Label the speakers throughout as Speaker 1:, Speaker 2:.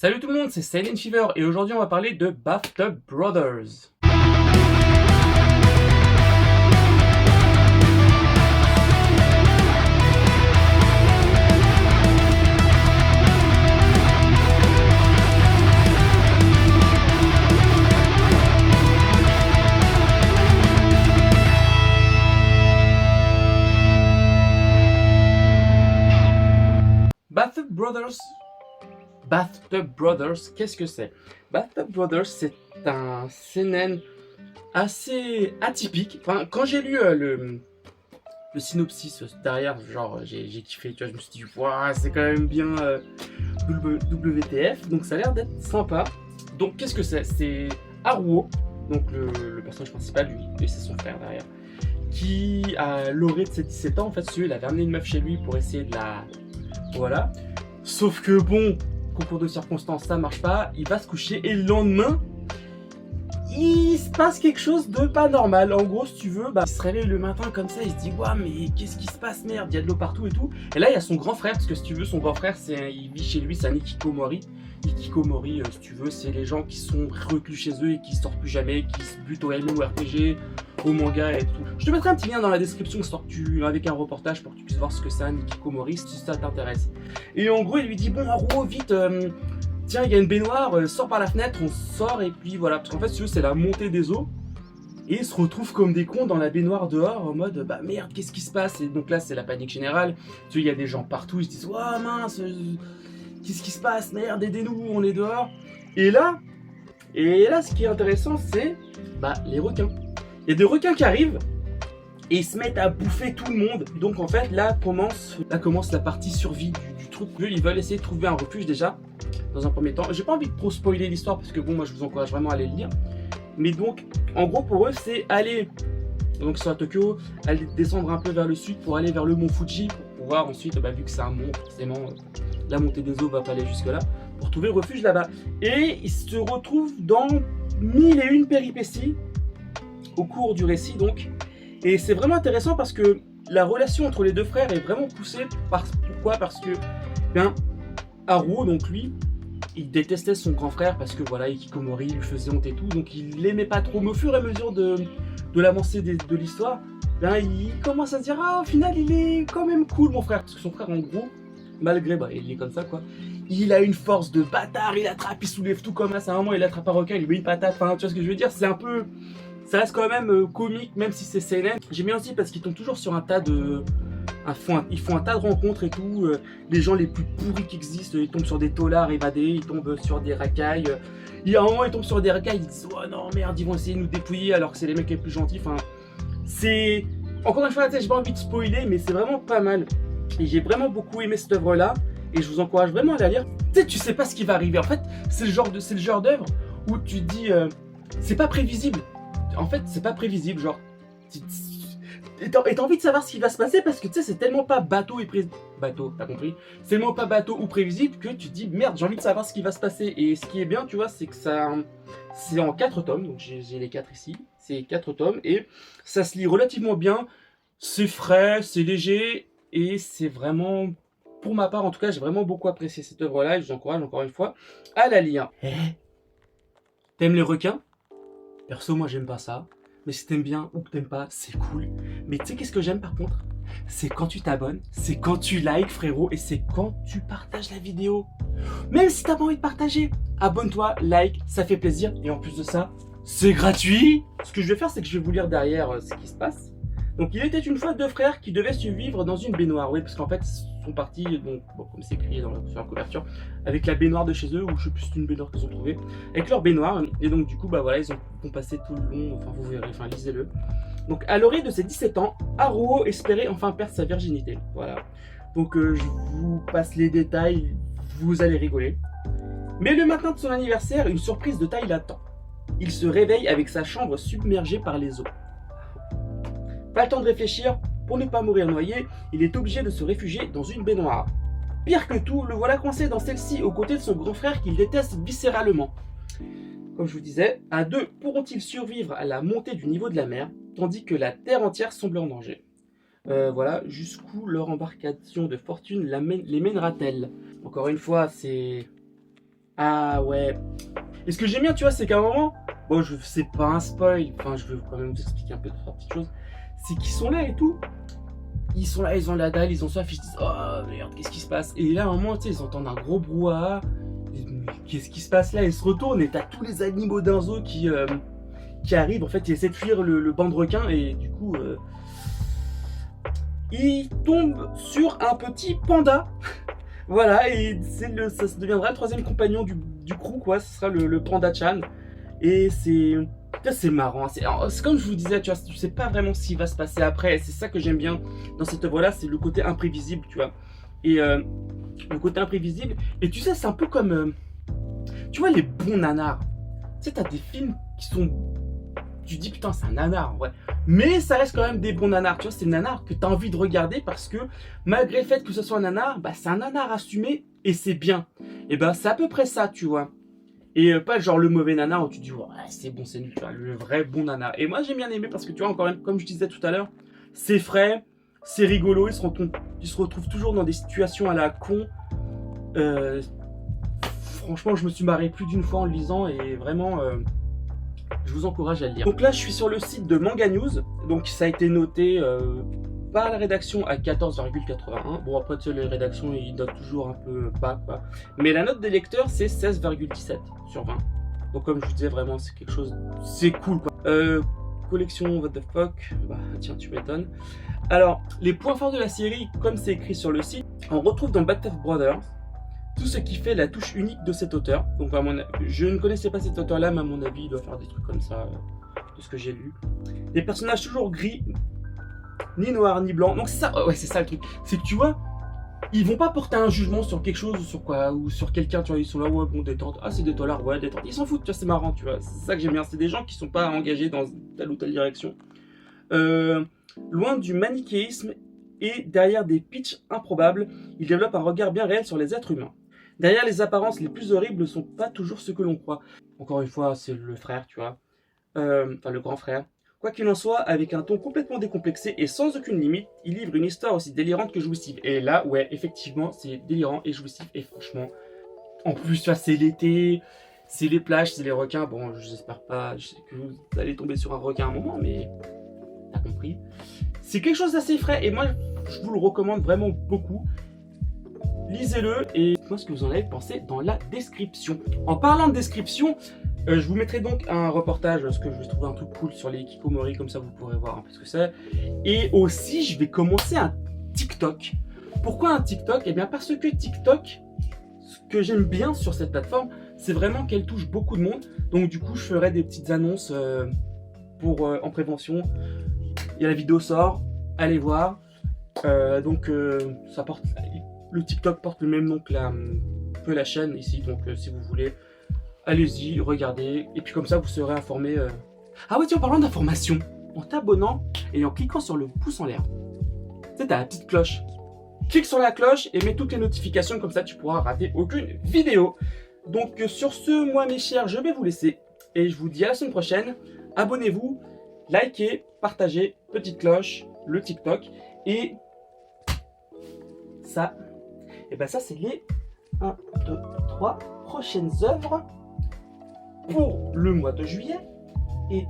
Speaker 1: Salut tout le monde, c'est Silent Fever et aujourd'hui on va parler de Bathtub Brothers. Bathtub Brothers. Bathtub Brothers, qu'est-ce que c'est? Bathtub Brothers, c'est un seinen assez atypique. Enfin, quand j'ai lu le synopsis derrière, genre j'ai kiffé, tu vois, je me suis dit, waouh, c'est quand même bien WTF, donc ça a l'air d'être sympa. Donc qu'est-ce que c'est? C'est Haruo, donc le personnage principal, lui, et c'est son frère derrière, qui a l'auré de ses 17 ans. En fait, celui, il avait amené une meuf chez lui pour essayer de la... Voilà. Sauf que bon, concours de circonstances, ça marche pas, il va se coucher et le lendemain, il se passe quelque chose de pas normal. En gros, si tu veux, il se réveille le matin comme ça, il se dit ouah, mais qu'est-ce qui se passe, merde, il y a de l'eau partout et tout. Et là, il y a son grand frère, parce que si tu veux, son grand frère, il vit chez lui, c'est un Ikikomori. Ikikomori, si tu veux, c'est les gens qui sont reclus chez eux et qui sortent plus jamais, qui se butent au MMORPG, au manga et tout. Je te mettrai un petit lien dans la description avec un reportage pour que tu puisses voir ce que c'est un Ikikomori si ça t'intéresse. Et en gros, il lui dit bon, Haruo, vite, tiens, il y a une baignoire, sors par la fenêtre, on sort et puis voilà. Parce qu'en fait, si tu veux, c'est la montée des eaux. Et ils se retrouvent comme des cons dans la baignoire dehors en mode bah merde, qu'est-ce qui se passe? Et donc là, c'est la panique générale. Tu vois, il y a des gens partout, ils se disent ouah mince, qu'est-ce qui se passe? Merde, aidez-nous, on est dehors. Et là, ce qui est intéressant, c'est les requins. Il y a des requins qui arrivent et ils se mettent à bouffer tout le monde. Donc en fait, là commence la partie survie du truc. Ils veulent essayer de trouver un refuge déjà, dans un premier temps. J'ai pas envie de trop spoiler l'histoire parce que bon, moi je vous encourage vraiment à aller le lire. Mais donc, en gros pour eux, c'est aller donc sur Tokyo, aller descendre un peu vers le sud pour aller vers le mont Fuji pour pouvoir ensuite, vu que c'est un mont, forcément, la montée des eaux va pas aller jusque là, pour trouver refuge là-bas. Et ils se retrouvent dans 1001 péripéties au cours du récit donc. Et c'est vraiment intéressant parce que la relation entre les deux frères est vraiment poussée. Pourquoi? Parce que Haruo, donc lui, il détestait son grand frère parce que voilà, Ikikomori lui faisait honte et tout, donc il l'aimait pas trop. Mais au fur et à mesure de l'avancée de l'histoire, il commence à se dire ah, au final il est quand même cool mon frère, parce que son frère en gros, malgré il est comme ça quoi, il a une force de bâtard, il attrape, il soulève tout comme ça. À un moment il attrape un requin, il lui met une patate, enfin tu vois ce que je veux dire, c'est un peu... Ça reste quand même comique, même si c'est seinen. J'aime bien aussi parce qu'ils tombent toujours sur un tas de... Ils font un tas de rencontres et tout. Les gens les plus pourris qui existent, ils tombent sur des taulards évadés, ils tombent sur des racailles. Il y a un moment, ils tombent sur des racailles, ils disent oh non merde, ils vont essayer de nous dépouiller alors que c'est les mecs les plus gentils. Enfin, c'est... Encore une fois, j'ai pas envie de spoiler, mais c'est vraiment pas mal. Et j'ai vraiment beaucoup aimé cette œuvre-là. Et je vous encourage vraiment à la lire. Tu sais pas ce qui va arriver. En fait, c'est le genre d'œuvre où tu te dis... c'est pas prévisible. En fait, c'est pas prévisible, genre... Et t'as envie de savoir ce qui va se passer parce que tu sais, c'est tellement pas bateau et bateau, t'as compris? C'est tellement pas bateau ou prévisible que tu te dis merde, j'ai envie de savoir ce qui va se passer. Et ce qui est bien, tu vois, c'est que ça... C'est en 4 tomes, donc j'ai les 4 ici. C'est 4 tomes et ça se lit relativement bien. C'est frais, c'est léger et c'est vraiment... Pour ma part, en tout cas, j'ai vraiment beaucoup apprécié cette œuvre-là et je vous encourage encore une fois à la lire. T'aimes les requins? Perso, moi j'aime pas ça. Mais si t'aimes bien ou que t'aimes pas, c'est cool. Mais tu sais qu'est-ce que j'aime par contre? C'est quand tu t'abonnes, c'est quand tu likes frérot, et c'est quand tu partages la vidéo. Même si t'as pas envie de partager, abonne-toi, like, ça fait plaisir. Et en plus de ça, c'est gratuit. Ce que je vais faire, c'est que je vais vous lire derrière ce qui se passe. Donc il était une fois deux frères qui devaient se vivre dans une baignoire. Oui, parce qu'en fait, ils sont partis, donc, bon, comme c'est écrit sur la couverture, avec la baignoire de chez eux, ou je sais plus si c'est une baignoire qu'ils ont trouvée, avec leur baignoire. Et donc du coup, voilà, ils ont passé tout le long, enfin vous verrez, enfin lisez-le. Donc à l'orée de ses 17 ans, Haruo espérait enfin perdre sa virginité. Voilà. Donc je vous passe les détails, vous allez rigoler. Mais le matin de son anniversaire, une surprise de taille l'attend. Il se réveille avec sa chambre submergée par les eaux. Pas le temps de réfléchir, pour ne pas mourir noyé, il est obligé de se réfugier dans une baignoire. Pire que tout, le voilà coincé dans celle-ci aux côtés de son grand frère qu'il déteste viscéralement. Comme je vous disais, à deux, pourront-ils survivre à la montée du niveau de la mer, tandis que la terre entière semble en danger? Voilà, jusqu'où leur embarcation de fortune les mènera-t-elle? Encore une fois, c'est Ah ouais. Et ce que j'aime bien, tu vois, c'est qu'à un moment, bon, c'est pas un spoil, enfin, je vais quand même vous expliquer un peu trois petites choses. C'est qu'ils sont là et tout. Ils sont là, ils ont la dalle, ils ont soif, ils se disent, oh merde, qu'est-ce qui se passe? Et là, à un moment, tu sais, ils entendent un gros brouhaha. Qu'est-ce qui se passe là? Ils se retournent et t'as tous les animaux d'un zoo qui arrivent. En fait, ils essaient de fuir le banc de requins et du coup, ils tombent sur un petit panda. Voilà, et ça deviendra le troisième compagnon du crew, quoi. Ce sera le Panda Chan. Et c'est marrant. C'est comme je vous disais, tu vois, tu sais pas vraiment ce qui va se passer après. C'est ça que j'aime bien dans cette œuvre-là, c'est le côté imprévisible, tu vois. Et le côté imprévisible. Et tu sais, c'est un peu comme, tu vois, les bons nanars. Tu sais, t'as des films qui sont... Tu dis, putain, c'est un nanar, en vrai. Mais ça reste quand même des bons nanars. Tu vois, c'est le nanar que t'as envie de regarder parce que, malgré le fait que ce soit un nanar, bah, c'est un nanar assumé et c'est bien. Et bah, c'est à peu près ça, tu vois. Et pas genre le mauvais nanar où tu dis, ouais, c'est bon, c'est nul, tu vois, le vrai bon nanar. Et moi, j'ai bien aimé parce que, tu vois, encore même, comme je disais tout à l'heure, c'est frais, c'est rigolo, ils se retrouvent toujours dans des situations à la con. Franchement, je me suis marré plus d'une fois en le lisant et vraiment... je vous encourage à le lire. Donc là, je suis sur le site de Manga News. Donc ça a été noté par la rédaction à 14,81. Bon, après, tu sais, les rédactions, ils notent toujours un peu pas, quoi. Mais la note des lecteurs, c'est 16,17 sur 20. Donc comme je vous disais, vraiment, c'est quelque chose... C'est cool, quoi. Collection, what the fuck. Bah, tiens, tu m'étonnes. Alors, les points forts de la série, comme c'est écrit sur le site, on retrouve dans Bad Taft Brothers tout ce qui fait la touche unique de cet auteur. Donc je ne connaissais pas cet auteur-là, mais à mon avis, il doit faire des trucs comme ça, de ce que j'ai lu. Des personnages toujours gris, ni noir ni blanc. Donc c'est ça, ouais, c'est ça le truc. C'est que tu vois, ils vont pas porter un jugement sur quelque chose ou sur quoi, ou sur quelqu'un. Tu vois, ils sont là, ouais, bon, détente. Ah, c'est des dollars, ouais, détente. Ils s'en foutent, tu vois, c'est marrant, tu vois. C'est ça que j'aime bien. C'est des gens qui sont pas engagés dans telle ou telle direction. Loin du manichéisme et derrière des pitchs improbables, il développe un regard bien réel sur les êtres humains. Derrière les apparences les plus horribles ne sont pas toujours ce que l'on croit. Encore une fois, c'est le frère, tu vois. Enfin, le grand frère. Quoi qu'il en soit, avec un ton complètement décomplexé et sans aucune limite, il livre une histoire aussi délirante que jouissive. Et là, ouais, effectivement, c'est délirant et jouissif. Et franchement, en plus, tu vois, c'est l'été, c'est les plages, c'est les requins. Bon, j'espère pas, je sais que vous allez tomber sur un requin à un moment, mais t'as compris. C'est quelque chose d'assez frais et moi, je vous le recommande vraiment beaucoup. Lisez-le et dites-moi ce que vous en avez pensé dans la description. En parlant de description, je vous mettrai donc un reportage, parce que je vais trouver un truc cool sur les hikikomori, comme ça vous pourrez voir un peu ce que c'est. Et aussi, je vais commencer un TikTok. Pourquoi un TikTok? Eh bien parce que TikTok, ce que j'aime bien sur cette plateforme, c'est vraiment qu'elle touche beaucoup de monde. Donc du coup, je ferai des petites annonces en prévention. Il y a la vidéo sort, allez voir. Ça porte... Le TikTok porte le même nom que la chaîne ici, donc si vous voulez, allez-y, regardez, et puis comme ça vous serez informé. Ah oui, tiens, en parlant d'information, en t'abonnant et en cliquant sur le pouce en l'air, tu sais, t'as la petite cloche. Clique sur la cloche et mets toutes les notifications, comme ça tu pourras rater aucune vidéo. Donc sur ce, moi mes chers, je vais vous laisser, et je vous dis à la semaine prochaine. Abonnez-vous, likez, partagez, petite cloche, le TikTok, et ça... Et bien ça, c'est les 1, 2, 3 prochaines œuvres pour le mois de juillet. Et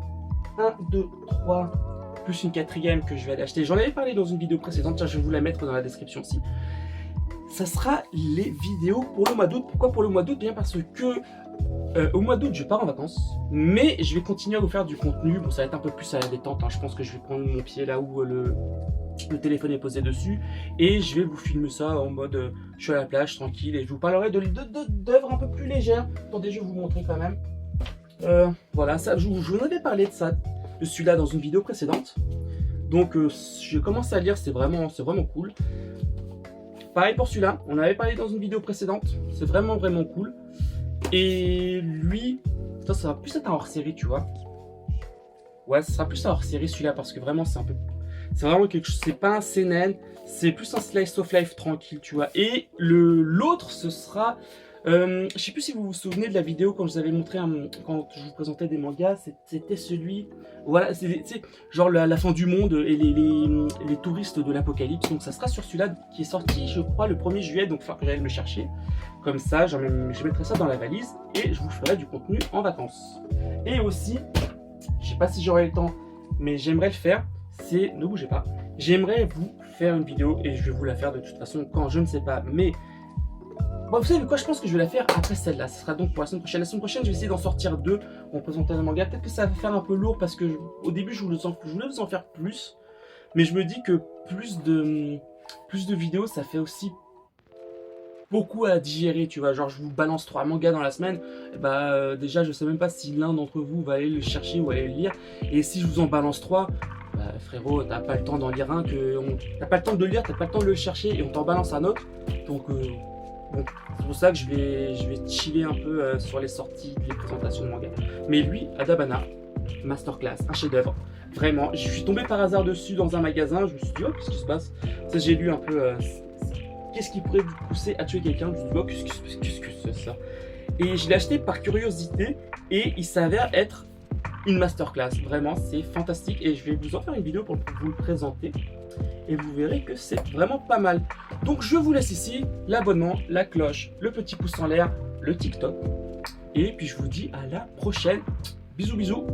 Speaker 1: 1, 2, 3, plus une quatrième que je vais aller acheter. J'en avais parlé dans une vidéo précédente, tiens, je vais vous la mettre dans la description aussi. Ça sera les vidéos pour le mois d'août. Pourquoi pour le mois d'août? Bien parce que au mois d'août, je pars en vacances. Mais je vais continuer à vous faire du contenu. Bon, ça va être un peu plus à la détente, hein. Je pense que je vais prendre mon pied là où le téléphone est posé dessus et je vais vous filmer ça en mode je suis à la plage tranquille et je vous parlerai d'œuvres un peu plus légères. Attendez, je vais vous montrer quand même. Voilà, ça, je vous en avais parlé de ça, de celui-là dans une vidéo précédente. Donc j'ai commencé à lire, c'est vraiment cool. Pareil pour celui-là, on avait parlé dans une vidéo précédente, c'est vraiment cool. Et lui, ça va plus être un hors-série, tu vois. Ouais, ça sera plus un hors-série celui-là parce que vraiment c'est un peu... C'est vraiment quelque chose, c'est pas un seinen, c'est plus un slice of life tranquille, tu vois. Et l'autre, ce sera Je sais plus si vous vous souvenez de la vidéo quand je vous avais montré, quand je vous présentais des mangas, c'était celui, voilà, c'est genre la fin du monde et les touristes de l'apocalypse. Donc ça sera sur celui-là qui est sorti, je crois, le 1er juillet. Donc il faudra que j'aille le chercher. Comme ça, je mettrai ça dans la valise et je vous ferai du contenu en vacances. Et aussi, je sais pas si j'aurai le temps, mais j'aimerais le faire. Ne bougez pas. J'aimerais vous faire une vidéo et je vais vous la faire de toute façon quand je ne sais pas, mais bon, vous savez quoi, je pense que je vais la faire après celle-là. Ce sera donc pour la semaine prochaine. La semaine prochaine, je vais essayer d'en sortir 2 en présentant un manga. Peut-être que ça va faire un peu lourd parce que au début, je voulais vous en faire plus. Mais je me dis que plus de vidéos, ça fait aussi beaucoup à digérer, tu vois. Genre, je vous balance 3 mangas dans la semaine. Et bah, déjà, je sais même pas si l'un d'entre vous va aller le chercher ou aller le lire. Et si je vous en balance 3, bah, frérot, t'as pas le temps d'en lire un, t'as pas le temps de le lire, t'as pas le temps de le chercher et on t'en balance un autre. Donc, bon, c'est pour ça que je vais chiller un peu sur les sorties, les présentations de manga. Mais lui, Adabana, masterclass, un chef-d'œuvre. Vraiment, je suis tombé par hasard dessus dans un magasin. Je me suis dit, oh, qu'est-ce qui se passe? Ça, j'ai lu un peu qu'est-ce qui pourrait vous pousser à tuer quelqu'un. Je me suis dit, oh, qu'est-ce que c'est ça? Et je l'ai acheté par curiosité et il s'avère être une masterclass. Vraiment, c'est fantastique et je vais vous en faire une vidéo pour vous le présenter. Et vous verrez que c'est vraiment pas mal. Donc je vous laisse ici l'abonnement, la cloche, le petit pouce en l'air, le TikTok. Et puis je vous dis à la prochaine. Bisous bisous.